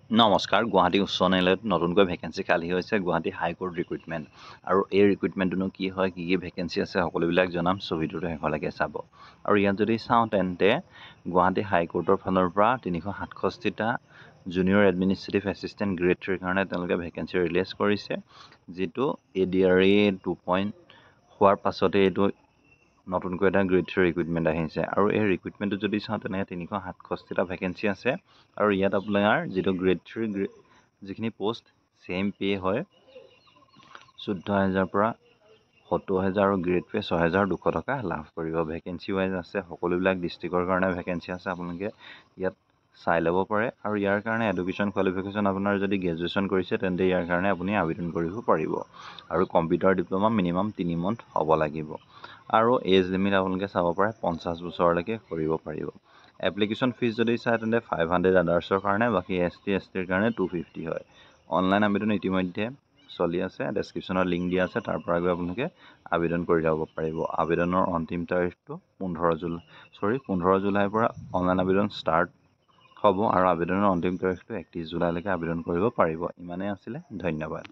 নমস্কাৰ গুৱাহাটী উচ্চ ন্যায়ালয়ত নতুনকৈ ভেকেঞ্চি খালী হৈছে গুৱাহাটী হাইকোৰ্ট ৰিক্ৰুইটমেণ্ট আৰু এই ৰিক্ৰুইটমেণ্টনো কি হয় কি ভেকেঞ্চি আছে সকলোবিলাক জনাম ছবিটোতে শেষলৈকে চাব আৰু ইয়াত যদি চাওঁ তেন্তে গুৱাহাটী হাইকোৰ্টৰ ফালৰ পৰা 367টা জুনিয়ৰ এডমিনিষ্ট্ৰেটিভ এছিষ্টেণ্ট গ্ৰেড 3ৰ কাৰণে তেওঁলোকে ভেকেঞ্চি ৰিলিজ কৰিছে যিটো ADRE 2 হোৱাৰ পাছতে এইটো নতুনকৈ এটা গ্ৰেড 3 ৰিক্ৰুইটমেণ্ট আহিছে আৰু এই ৰিক্ৰুইটমেণ্টটো যদি চাওঁ তেনেকৈ 367টা ভেকেঞ্চি আছে আৰু ইয়াত আপোনাৰ যিটো গ্ৰেড 3 যিখিনি পোষ্ট চেম পে হয় 14,000 পৰা 70,000 আৰু গ্ৰেড পে 6,200 টকা লাভ কৰিব ভেকেঞ্চি ৱাইজ আছে সকলোবিলাক ডিষ্ট্ৰিক্টৰ কাৰণে ভেকেঞ্চি আছে আপোনালোকে ইয়াত চাই ল'ব পাৰে আৰু ইয়াৰ কাৰণে এডুকেশ্যন কোৱালিফিকেশ্যন আপোনাৰ যদি গ্ৰেজুৱেশ্যন কৰিছে তেন্তে ইয়াৰ কাৰণে আপুনি আবেদন কৰিব পাৰিব আৰু কম্পিউটাৰ ডিপ্ল'মা মিনিমাম 3 মান্থ হ'ব লাগিব আৰু এজ লিমিট আপোনালোকে চাব পাৰে 50 বছৰলৈকে কৰিব পাৰিব এপ্লিকেশ্যন ফিজ যদি চাই তেন্তে 500 আদাৰ্ছৰ কাৰণে বাকী ST STৰ কাৰণে 250 হয় অনলাইন আবেদন ইতিমধ্যে চলি আছে ডেছক্ৰিপশ্যনত লিংক দিয়া আছে তাৰ পৰা গৈ আপোনালোকে আবেদন কৰি যাব পাৰিব আবেদনৰ অন্তিম তাৰিখটো 15 জুলাইৰ পৰা অনলাইন আবেদন ষ্টাৰ্ট হ'ব আৰু আবেদনৰ অন্তিম তাৰিখটো 31 জুলাইলৈকে আবেদন কৰিব পাৰিব ইমানেই আছিলে ধন্যবাদ